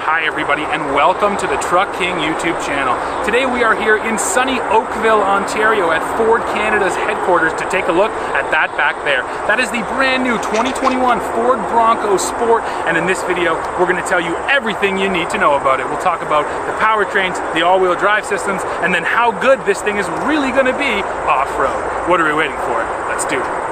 Hi everybody, and welcome to the Truck King YouTube channel. Today we are here in sunny Oakville, Ontario at Ford Canada's headquarters to take a look at that back there. That is the brand new 2021 Ford Bronco Sport, and in this video we're going to tell you everything you need to know about it. We'll talk about the powertrains, the all-wheel drive systems, and then how good this thing is really going to be off-road. What are we waiting for? Let's do it.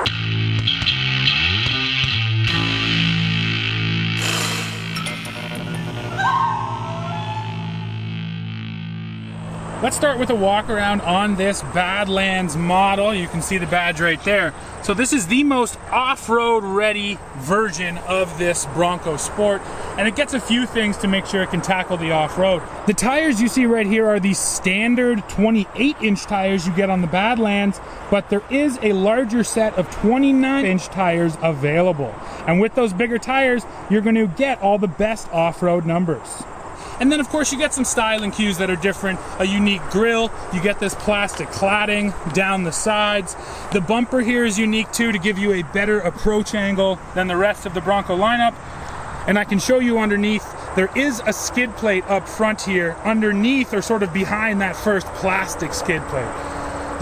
Let's start with a walk around on this Badlands model. You can see the badge right there. So this is the most off-road ready version of this Bronco Sport, and it gets a few things to make sure it can tackle the off-road. The tires you see right here are the standard 28-inch tires you get on the Badlands, but there is a larger set of 29-inch tires available. And with those bigger tires, you're going to get all the best off-road numbers. And then of course you get some styling cues that are different. A unique grille, you get this plastic cladding down the sides. The bumper here is unique too, to give you a better approach angle than the rest of the Bronco lineup. And I can show you underneath, there is a skid plate up front here, underneath or sort of behind that first plastic skid plate.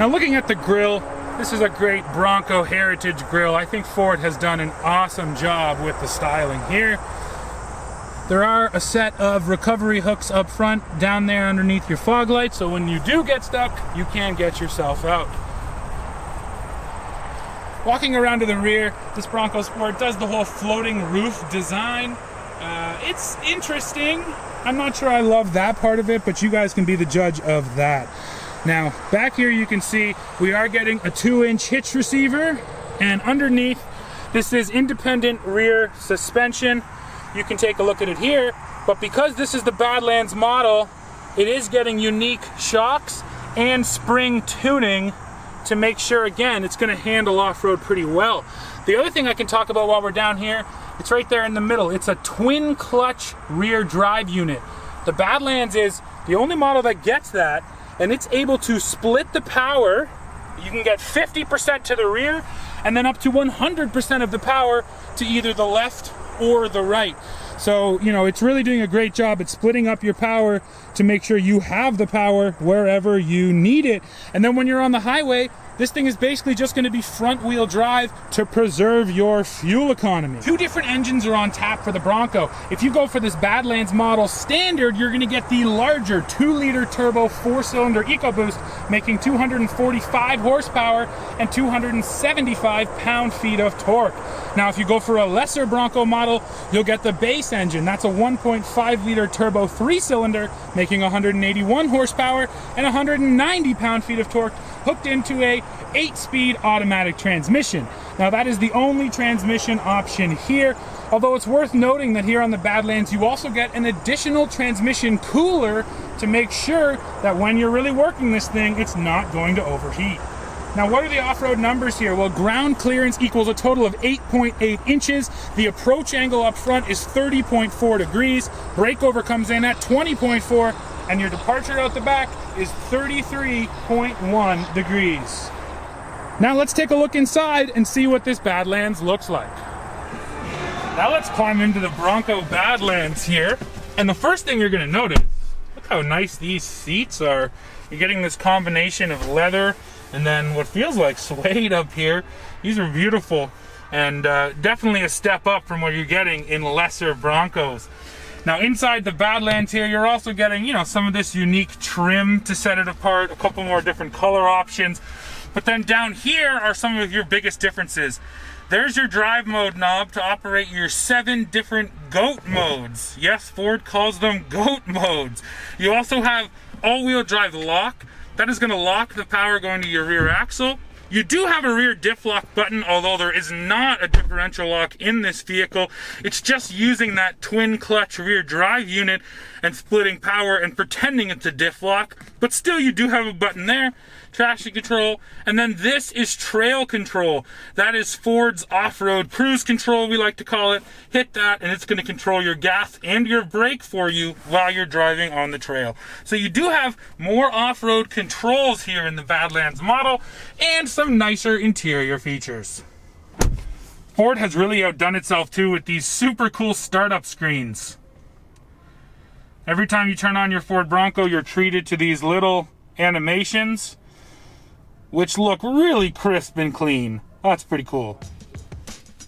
Now looking at the grille, this is a great Bronco heritage grille. I think Ford has done an awesome job with the styling here. There are a set of recovery hooks up front, down there underneath your fog lights, so when you do get stuck, you can get yourself out. Walking around to the rear, this Bronco Sport does the whole floating roof design. It's interesting. I'm not sure I love that part of it, but you guys can be the judge of that. Now, back here you can see we are getting a 2-inch hitch receiver, and underneath, this is independent rear suspension. You can take a look at it here, but because this is the Badlands model, it is getting unique shocks and spring tuning to make sure, again, it's going to handle off-road pretty well. The other thing I can talk about while we're down here, it's right there in the middle. It's a twin clutch rear drive unit. The Badlands is the only model that gets that, and it's able to split the power. You can get 50% to the rear and then up to 100% of the power to either the left or the right. So, you know, it's really doing a great job at splitting up your power to make sure you have the power wherever you need it. And then when you're on the highway, this thing is basically just going to be front-wheel drive to preserve your fuel economy. 2 different engines are on tap for the Bronco. If you go for this Badlands model standard, you're going to get the larger 2-liter turbo 4-cylinder EcoBoost, making 245 horsepower and 275 pound-feet of torque. Now, if you go for a lesser Bronco model, you'll get the base engine. That's a 1.5-liter turbo 3-cylinder, making 181 horsepower and 190 pound-feet of torque, hooked into a 8-speed automatic transmission. Now that is the only transmission option here, although it's worth noting that here on the Badlands you also get an additional transmission cooler to make sure that when you're really working this thing, it's not going to overheat. Now what are the off-road numbers here? Well, ground clearance equals a total of 8.8 inches. The approach angle up front is 30.4 degrees. Breakover comes in at 20.4, and your departure out the back is 33.1 degrees. Now let's take a look inside and see what this Badlands looks like. Now let's climb into the Bronco Badlands here. And the first thing you're going to notice, look how nice these seats are. You're getting this combination of leather and then what feels like suede up here. These are beautiful, and definitely a step up from what you're getting in lesser Broncos. Now inside the Badlands here, you're also getting, you know, some of this unique trim to set it apart, a couple more different color options. But then down here are some of your biggest differences. There's your drive mode knob to operate your 7 different GOAT modes. Yes, Ford calls them GOAT modes. You also have all-wheel drive lock. That is going to lock the power going to your rear axle. You do have a rear diff lock button, although there is not a differential lock in this vehicle. It's just using that twin clutch rear drive unit and splitting power and pretending it's a diff lock. But still, you do have a button there. Traction control, and then this is trail control. That is Ford's off-road cruise control, we like to call it. Hit that and it's going to control your gas and your brake for you while you're driving on the trail. So you do have more off-road controls here in the Badlands model and some nicer interior features. Ford has really outdone itself too with these super cool startup screens. Every time you turn on your Ford Bronco, you're treated to these little animations, which look really crisp and clean. That's pretty cool.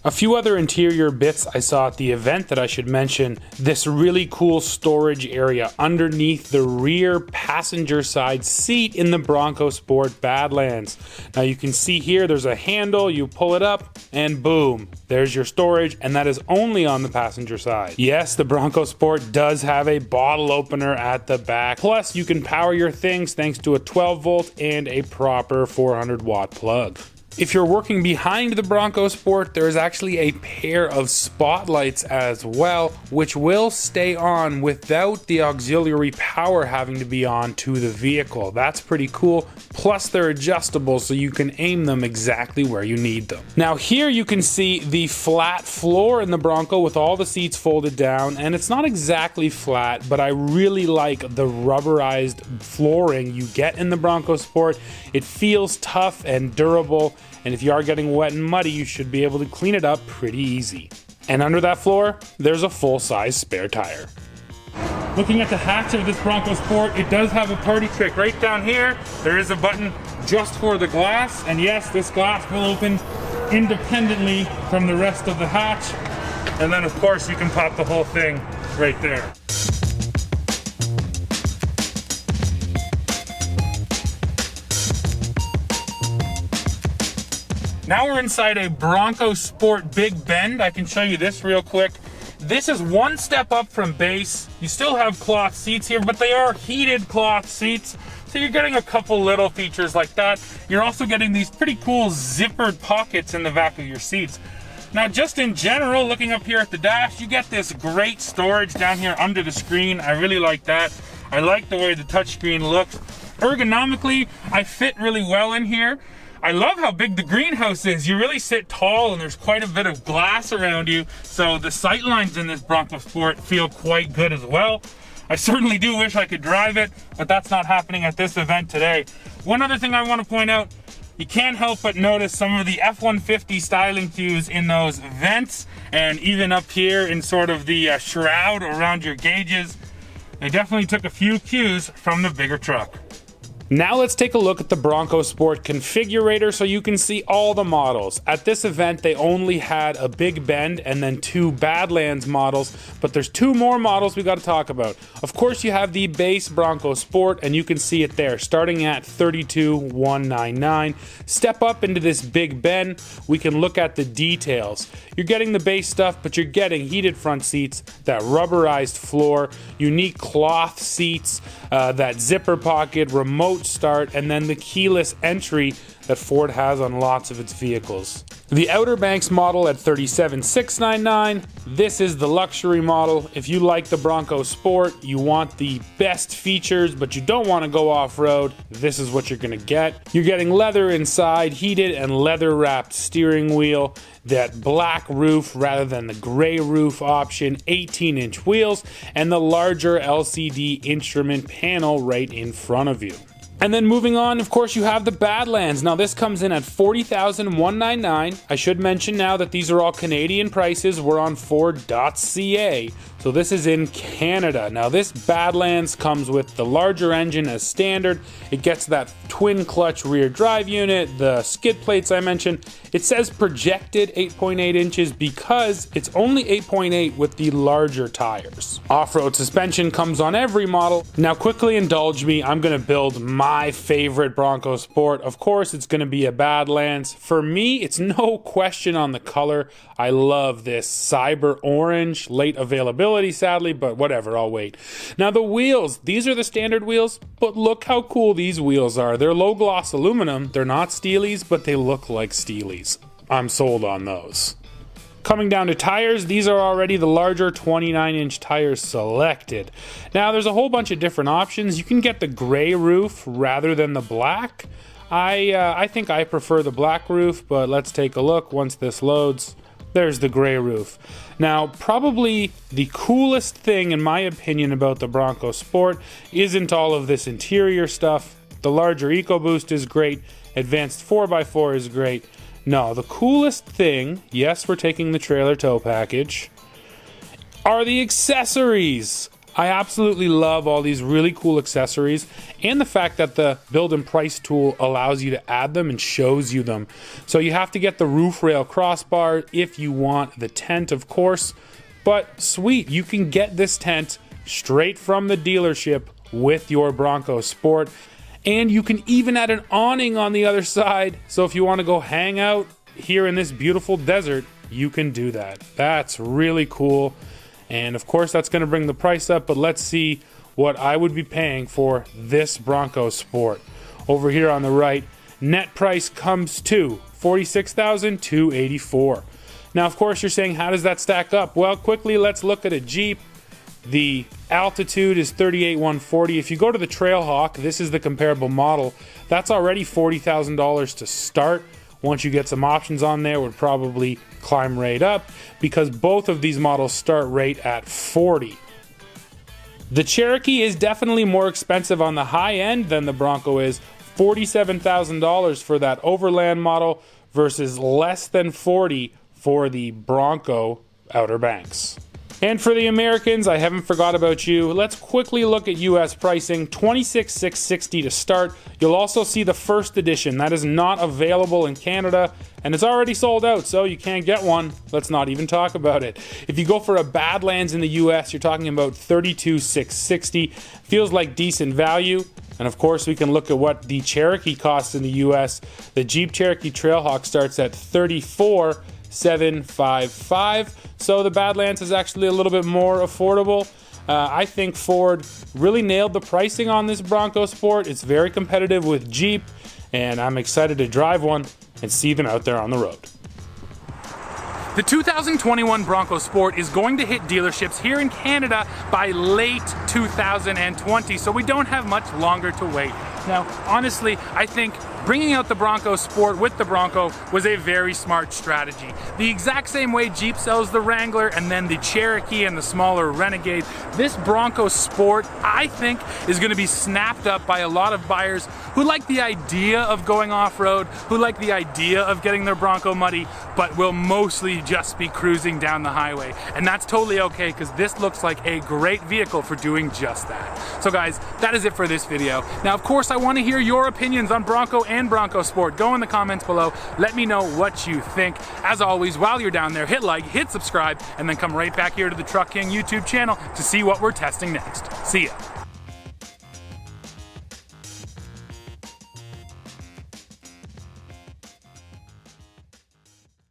A few other interior bits I saw at the event that I should mention. This really cool storage area underneath the rear passenger side seat in the Bronco Sport Badlands. Now you can see here there's a handle, you pull it up and boom, there's your storage, and that is only on the passenger side. Yes, the Bronco Sport does have a bottle opener at the back. Plus you can power your things thanks to a 12 volt and a proper 400 watt plug. If you're working behind the Bronco Sport, there is actually a pair of spotlights as well, which will stay on without the auxiliary power having to be on to the vehicle. That's pretty cool. Plus they're adjustable so you can aim them exactly where you need them. Now here you can see the flat floor in the Bronco with all the seats folded down, and it's not exactly flat, but I really like the rubberized flooring you get in the Bronco Sport. It feels tough and durable. And if you are getting wet and muddy, you should be able to clean it up pretty easy. And under that floor, there's a full-size spare tire. Looking at the hatch of this Bronco Sport, it does have a party trick. Right down here, there is a button just for the glass. And yes, this glass will open independently from the rest of the hatch. And then of course you can pop the whole thing right there. Now we're inside a Bronco Sport Big Bend. I can show you this real quick. This is one step up from base. You still have cloth seats here, but they are heated cloth seats. So you're getting a couple little features like that. You're also getting these pretty cool zippered pockets in the back of your seats. Now, just in general, looking up here at the dash, you get this great storage down here under the screen. I really like that. I like the way the touchscreen looks. Ergonomically, I fit really well in here. I love how big the greenhouse is. You really sit tall and there's quite a bit of glass around you. So the sight lines in this Bronco Sport feel quite good as well. I certainly do wish I could drive it, but that's not happening at this event today. One other thing I want to point out, you can't help but notice some of the F-150 styling cues in those vents and even up here in sort of the shroud around your gauges. They definitely took a few cues from the bigger truck. Now let's take a look at the Bronco Sport configurator so you can see all the models. At this event, they only had a Big Bend and then 2 Badlands models, but there's 2 more models we got to talk about. Of course, you have the base Bronco Sport, and you can see it there, starting at $32,199. Step up into this Big Bend, we can look at the details. You're getting the base stuff, but you're getting heated front seats, that rubberized floor, unique cloth seats, that zipper pocket, remote start, and then the keyless entry that Ford has on lots of its vehicles. The Outer Banks model at $37,699. This is the luxury model. If you like the Bronco Sport, you want the best features, but you don't want to go off-road, this is what you're going to get. You're getting leather inside, heated and leather-wrapped steering wheel, that black roof rather than the gray roof option, 18-inch wheels, and the larger LCD instrument panel right in front of you. And then moving on, of course, you have the Badlands. Now this comes in at $40,199. I should mention now that these are all Canadian prices. We're on Ford.ca. So this is in Canada. Now this Badlands comes with the larger engine as standard. It gets that twin clutch rear drive unit, the skid plates I mentioned. It says projected 8.8 inches because it's only 8.8 with the larger tires. Off-road suspension comes on every model. Now quickly indulge me, I'm gonna build my favorite Bronco Sport. Of course, it's gonna be a Badlands. For me, it's no question on the color. I love this cyber orange, late availability sadly, but whatever, I'll wait. Now the wheels, these are the standard wheels, but look how cool these wheels are. They're low gloss aluminum, they're not Steelies, but they look like Steelies. I'm sold on those. Coming down to tires, these are already the larger 29-inch tires selected. Now there's a whole bunch of different options. You can get the gray roof rather than the black. I think I prefer the black roof, but let's take a look once this loads. There's the gray roof. Now, probably the coolest thing, in my opinion, about the Bronco Sport isn't all of this interior stuff. The larger EcoBoost is great. Advanced 4x4 is great. No, the coolest thing, yes, we're taking the trailer tow package, are the accessories. I absolutely love all these really cool accessories and the fact that the build and price tool allows you to add them and shows you them. So you have to get the roof rail crossbar if you want the tent, of course, but sweet, you can get this tent straight from the dealership with your Bronco Sport, and you can even add an awning on the other side. So if you want to go hang out here in this beautiful desert, you can do that. That's really cool. And of course, that's going to bring the price up, but let's see what I would be paying for this Bronco Sport. Over here on the right, net price comes to $46,284. Now, of course, you're saying, how does that stack up? Well, quickly, let's look at a Jeep. The altitude is 38,140. If you go to the Trailhawk, this is the comparable model. That's already $40,000 to start. Once you get some options on there, would probably climb right up because both of these models start right at 40. The Cherokee is definitely more expensive on the high end than the Bronco is. $47,000 for that Overland model versus less than 40 for the Bronco Outer Banks. And for the Americans, I haven't forgot about you. Let's quickly look at US pricing. $26,660 to start. You'll also see the first edition. That is not available in Canada, and it's already sold out, so you can't get one. Let's not even talk about it. If you go for a Badlands in the US, you're talking about $32,660. Feels like decent value. And of course, we can look at what the Cherokee costs in the US. The Jeep Cherokee Trailhawk starts at $34,755. So the Badlands is actually a little bit more affordable. I think Ford really nailed the pricing on this Bronco Sport. It's very competitive with Jeep, and I'm excited to drive one and see them out there on the road. The 2021 Bronco Sport is going to hit dealerships here in Canada by late 2020, so we don't have much longer to wait. Now, honestly, I think bringing out the Bronco Sport with the Bronco was a very smart strategy. The exact same way Jeep sells the Wrangler and then the Cherokee and the smaller Renegade, this Bronco Sport, I think, is going to be snapped up by a lot of buyers who like the idea of going off-road, who like the idea of getting their Bronco muddy, but will mostly just be cruising down the highway. And that's totally okay, because this looks like a great vehicle for doing just that. So guys, that is it for this video. Now, of course, I want to hear your opinions on Bronco and Bronco Sport. Go in the comments below. Let me know what you think. As always, while you're down there, hit like, hit subscribe, and then come right back here to the Truck King YouTube channel to see what we're testing next. See ya.